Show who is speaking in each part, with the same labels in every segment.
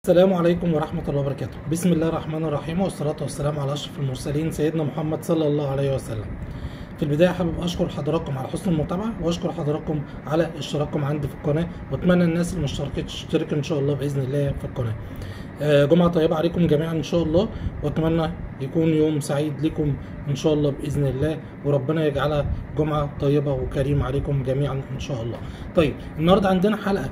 Speaker 1: السلام عليكم ورحمة الله وبركاته. بسم الله الرحمن الرحيم، والصلاة والسلام على أشرف المرسلين سيدنا محمد صلى الله عليه وسلم. في البداية حابب أشكر حضراتكم على حسن المتابعة، وأشكر حضراتكم على اشتراككم عندي في القناة، وأتمنى الناس اللي مشتركتش تشترك إن شاء الله بإذن الله في القناة. جمعة طيبة عليكم جميعا إن شاء الله، وأتمنى يكون يوم سعيد لكم إن شاء الله بإذن الله، وربنا يجعلها جمعة طيبة وكريمة عليكم جميعا إن شاء الله. طيب النهاردة عندنا حلقة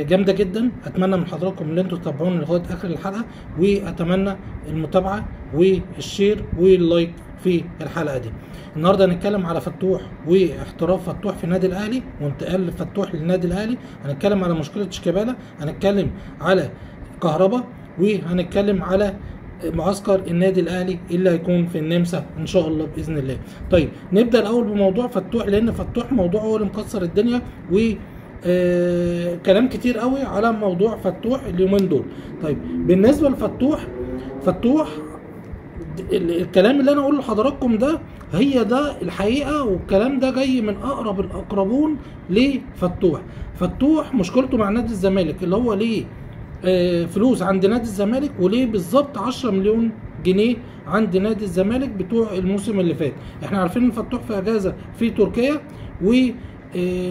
Speaker 1: جامده جدا، اتمنى من حضراتكم ان انتم تتابعونا لغايه اخر الحلقه، واتمنى المتابعه والشير واللايك في الحلقه دي. النهارده هنتكلم على فتوح واحتراف فتوح في النادي الاهلي وانتقال فتوح للنادي الاهلي، هنتكلم على مشكله شيكابالا، هنتكلم على كهربا، وهنتكلم على معسكر النادي الاهلي اللي هيكون في النمسا ان شاء الله باذن الله. طيب نبدا الاول بموضوع فتوح، لان فتوح موضوع هو اللي مكسر الدنيا، و كلام كتير قوي على موضوع فتوح اليومين دول. طيب بالنسبه لفتوح، الكلام اللي انا اقوله لحضراتكم ده هي ده الحقيقه، والكلام ده جاي من اقرب الاقربون لفتوح. فتوح مشكلته مع نادي الزمالك، اللي هو ليه فلوس عند نادي الزمالك، وليه بالظبط 10 مليون جنيه عند نادي الزمالك بتوع الموسم اللي فات. احنا عارفين ان فتوح في اجازه في تركيا، و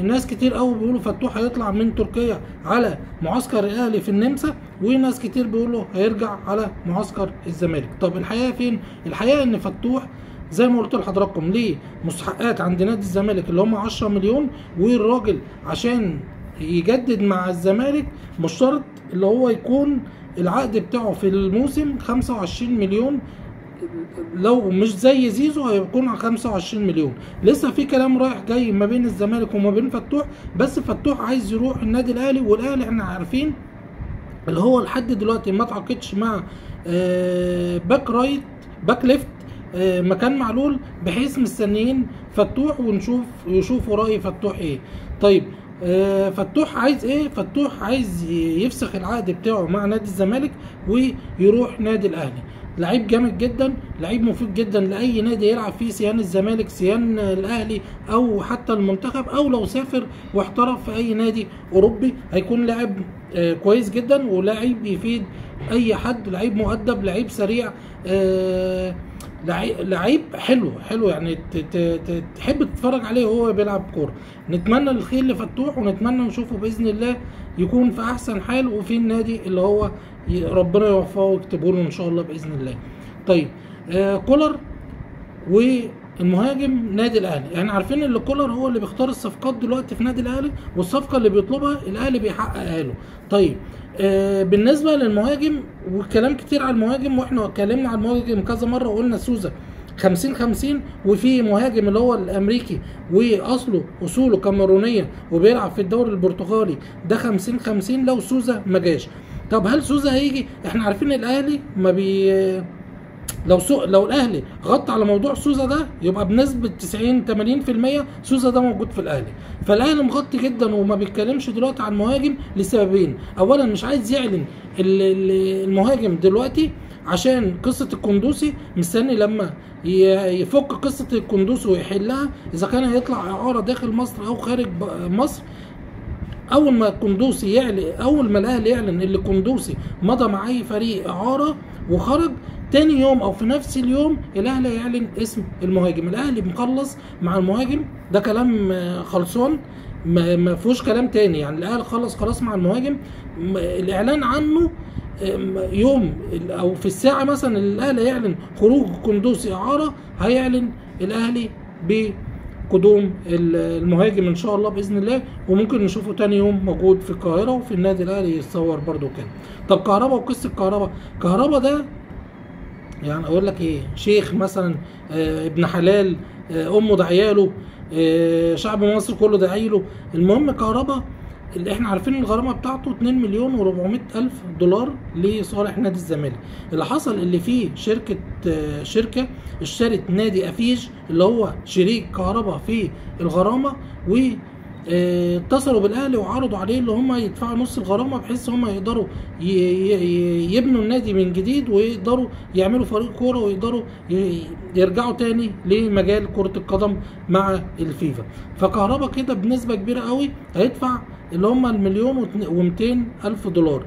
Speaker 1: ناس كتير قوي بيقولوا فتوح هيطلع من تركيا على معسكر الاهلي في النمسا، وناس كتير بيقولوا هيرجع على معسكر الزمالك. طب الحقيقه فين؟ الحقيقه ان فتوح زي ما قلت لحضراتكم ليه مستحقات عند نادي الزمالك اللي هم 10 مليون، والراجل عشان يجدد مع الزمالك مشترط اللي هو يكون العقد بتاعه في الموسم 25 مليون، لو مش زي زيزو هيكون على 25 مليون. لسه في كلام رايح جاي ما بين الزمالك وما بين فتوح، بس فتوح عايز يروح النادي الاهلي، والاهلي احنا عارفين اللي هو لحد دلوقتي ما تعاقدش مع باك رايت باك ليفت مكان معلول، بحيث مستنيين فتوح يشوفوا راي فتوح ايه. طيب فتوح عايز ايه؟ فتوح عايز يفسخ العقد بتاعه مع نادي الزمالك ويروح نادي الاهلي. لعيب جامد جدا، لعيب مفيد جدا لاي نادي يلعب فيه، سيان الزمالك سيان الاهلي او حتى المنتخب، او لو سافر واحترف في اي نادي اوروبي هيكون لاعب كويس جدا، ولاعيب يفيد اي حد، لعيب مؤدب، لعيب سريع، لعيب حلو يعني تحب تتفرج عليه وهو بيلعب كوره. نتمنى الخير لفتوح، ونتمنى نشوفه باذن الله يكون في احسن حال، وفي النادي اللي هو ربنا يوفقه ويكتبه له ان شاء الله باذن الله. طيب كولر والمهاجم نادي الاهلي، احنا عارفين ان كولر هو اللي بيختار الصفقات دلوقتي في نادي الاهلي، والصفقه اللي بيطلبها الاهلي بيحققها له. طيب بالنسبه للمهاجم، والكلام كتير على المهاجم، واحنا اتكلمنا على المهاجم كذا مره وقلنا سوزا 50-50، وفي مهاجم اللي هو الامريكي اصوله كاميرونيه وبيلعب في الدوري البرتغالي، ده 50-50 لو سوزا ما جاش. طب هل سوزا هيجي؟ احنا عارفين الاهلي ما لو الاهلي غطى على موضوع سوزا ده، يبقى بنسبه 90-80% سوزا ده موجود في الاهلي. فالاهلي مغطي جدا وما بيتكلمش دلوقتي عن المهاجم لسببين: اولا مش عايز يعلن المهاجم دلوقتي عشان قصه القندوسي، مستني لما يفك قصه القندوسي ويحلها، اذا كان هيطلع اعاره داخل مصر او خارج مصر. اول ما الاهلي يعلن ان القندوسي مضى مع اي فريق اعاره وخرج، تاني يوم او في نفس اليوم الاهلي هيعلن اسم المهاجم. الاهلي مخلص مع المهاجم ده، كلام خلصان ما فيهوش كلام تاني، يعني الاهلي خلاص مع المهاجم. الاعلان عنه يوم او في الساعه مثلا الاهلي يعلن خروج القندوسي اعاره، هيعلن الاهلي بقدوم المهاجم ان شاء الله باذن الله، وممكن نشوفه تاني يوم موجود في القاهره وفي النادي الاهلي يتصور برده كده. طب كهربا وقصه كهربا ده يعني اقول لك ايه، شيخ مثلا، ابن حلال، امه دعياله، شعب مصر كله داعيله. المهم كهربا اللي احنا عارفين الغرامه بتاعته 2 مليون و400 الف دولار لصالح نادي الزمالك. اللي حصل اللي فيه شركه اشترت نادي افيج اللي هو شريك كهربا في الغرامه، و اتصلوا بالاهلي وعرضوا عليه اللي هم يدفعوا نص الغرامه، بحيث هم يقدروا يبنوا النادي من جديد، ويقدروا يعملوا فريق كوره، ويقدروا يرجعوا تاني لمجال كره القدم مع الفيفا. فكهربا كده بنسبه كبيره قوي هيدفع اللي هم 1,200,000 دولار.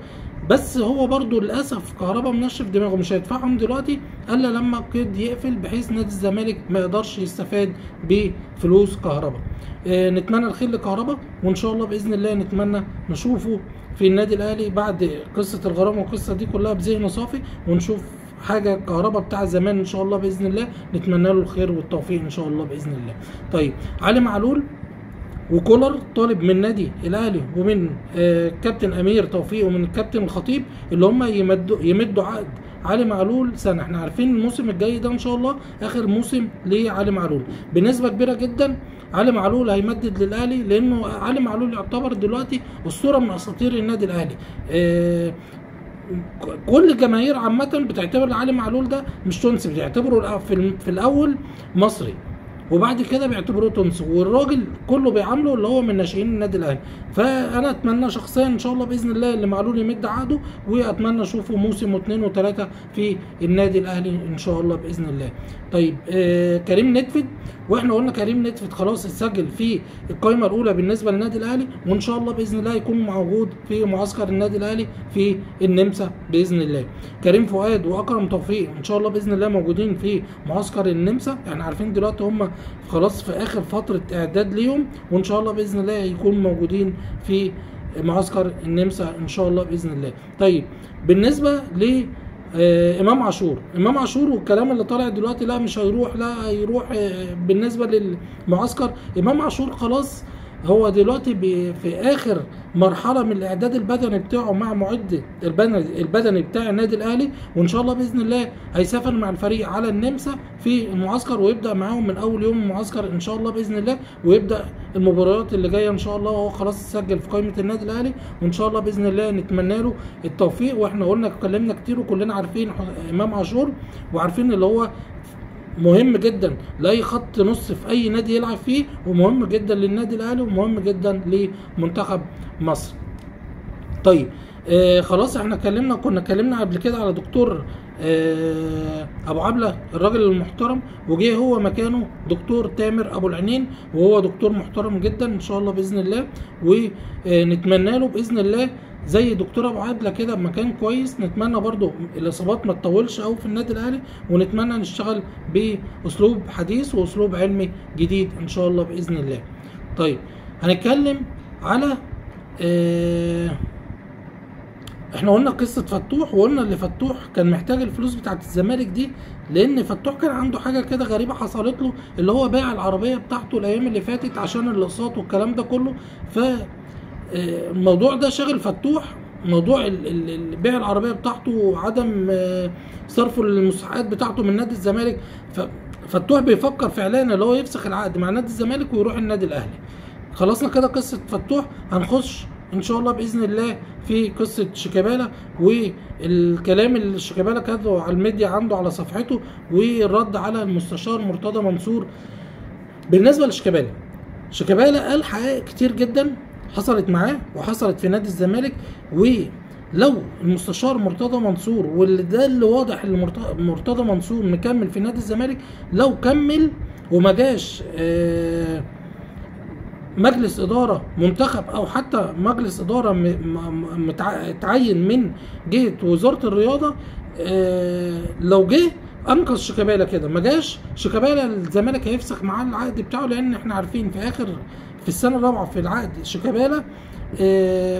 Speaker 1: بس هو برضو للاسف كهربا منشف دماغه، مش هيدفعهم دلوقتي الا لما القيد يقفل، بحيث نادي الزمالك ما يقدرش يستفاد بفلوس كهربا. نتمنى الخير لكهربا، وان شاء الله باذن الله نتمنى نشوفه في النادي الاهلي بعد قصه الغرام والقصه دي كلها بذهن صافي، ونشوف حاجه كهربا بتاع زمان ان شاء الله باذن الله. نتمنى له الخير والتوفيق ان شاء الله باذن الله. طيب علي معلول وكولر طالب من نادي الاهلي ومن كابتن امير توفيق ومن الكابتن الخطيب اللي هم يمدوا عقد علي معلول سنه. احنا عارفين الموسم الجاي ده ان شاء الله اخر موسم لعلي معلول بنسبه كبيره جدا. علي معلول هيمدد للاهلي، لانه علي معلول يعتبر دلوقتي اسطوره من اساطير النادي الاهلي. كل الجماهير عامه بتعتبر علي معلول ده مش تونسي، بتعتبره في الاول مصري، وبعد كده بيعتبروه تونسي، والراجل كله بيعامله اللي هو من ناشئين النادي الاهلي. فانا اتمنى شخصيا ان شاء الله باذن الله اللي معلول يمد عقده، واتمنى اشوفه موسم واثنين وثلاثه في النادي الاهلي ان شاء الله باذن الله. طيب كريم نتفت، واحنا قلنا كريم نتفت خلاص اتسجل في القائمه الاولى بالنسبه للنادي الاهلي، وان شاء الله باذن الله يكون موجود في معسكر النادي الاهلي في النمسا باذن الله. كريم فؤاد واكرم توفيق ان شاء الله باذن الله موجودين في معسكر النمسا. احنا عارفين دلوقتي هم خلاص في اخر فتره اعداد ليهم، وان شاء الله باذن الله يكونوا موجودين في معسكر النمسا ان شاء الله باذن الله. طيب بالنسبه ل امام عاشور والكلام اللي طالع دلوقتي لا مش هيروح، لا هيروح بالنسبه للمعسكر. امام عاشور خلاص هو دلوقتي في اخر مرحله من الاعداد البدني بتاعه مع معد البدني بتاع النادي الاهلي، وان شاء الله باذن الله هيسافر مع الفريق على النمسا في المعسكر، ويبدا معاهم من اول يوم المعسكر ان شاء الله باذن الله، ويبدا المباريات اللي جايه ان شاء الله. وهو خلاص اتسجل في قائمه النادي الاهلي، وان شاء الله باذن الله نتمنى له التوفيق. واحنا قلنا اتكلمنا كتير وكلنا عارفين امام عاشور، وعارفين اللي هو مهم جدا لاي خط نص في اي نادي يلعب فيه، ومهم جدا للنادي الاهلي، ومهم جدا لمنتخب مصر. طيب خلاص احنا كنا اتكلمنا قبل كده على دكتور ابو عبله الراجل المحترم، وجه هو مكانه دكتور تامر ابو العينين، وهو دكتور محترم جدا ان شاء الله باذن الله، ونتمنى له باذن الله زي دكتور ابو عبله كده بمكان كويس. نتمنى برضو الاصابات ما تطولش قوي في النادي الاهلي، ونتمنى نشتغل باسلوب حديث واسلوب علمي جديد ان شاء الله باذن الله. طيب هنتكلم على احنا قلنا قصه فتوح، وقلنا اللي فتوح كان محتاج الفلوس بتاعت الزمالك دي، لان فتوح كان عنده حاجه كده غريبه حصلت له، اللي هو باع العربيه بتاعته الايام اللي فاتت عشان الاقساط والكلام ده كله. ف الموضوع ده شاغل فتوح، موضوع بيع العربيه بتاعته وعدم صرفه للمستحقات بتاعته من نادي الزمالك. فتوح بيفكر فعلا اللي هو يفسخ العقد مع نادي الزمالك ويروح النادي الاهلي. خلصنا كده قصه فتوح، هنخش ان شاء الله باذن الله في قصه شيكابالا، والكلام اللي شيكابالا كاتبه على الميديا عنده على صفحته، والرد على المستشار مرتضى منصور. بالنسبه لشيكابالا قال حقائق كتير جدا حصلت معاه وحصلت في نادي الزمالك، ولو المستشار مرتضى منصور، واللي ده اللي واضح ان مرتضى منصور مكمل في نادي الزمالك، لو كمل وما جاش مجلس اداره منتخب او حتى مجلس اداره متعين من جهه وزاره الرياضه، لو جه انقذ شيكابالا كده، ما جاش شيكابالا الزمالك هيفسخ معاه العقد بتاعه، لان احنا عارفين في السنه الرابعه في العقد شيكابالا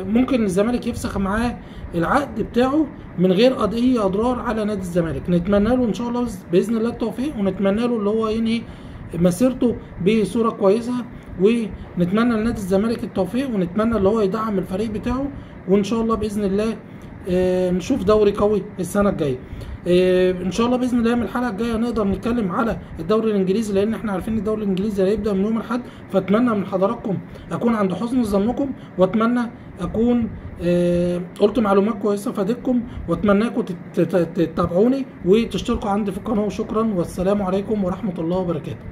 Speaker 1: ممكن الزمالك يفسخ معاه العقد بتاعه من غير اي اضرار على نادي الزمالك. نتمنى له ان شاء الله باذن الله التوفيق، ونتمنى له اللي هو ينهي مسيرته بصوره كويسه، ونتمنى لنادي الزمالك التوفيق، ونتمنى اللي هو يدعم الفريق بتاعه، وان شاء الله باذن الله نشوف دوري قوي السنه الجايه. ان شاء الله باذن الله من الحلقه الجايه نقدر نتكلم على الدوري الانجليزي، لان احنا عارفين الدوري الانجليزي هيبدا من يوم الاحد. فاتمنى من حضراتكم اكون عند حسن ظنكم، واتمنى اكون قلت معلومات كويسه فادتكم، واتمناكم تتابعوني وتشتركوا عندي في القناه. وشكرا والسلام عليكم ورحمه الله وبركاته.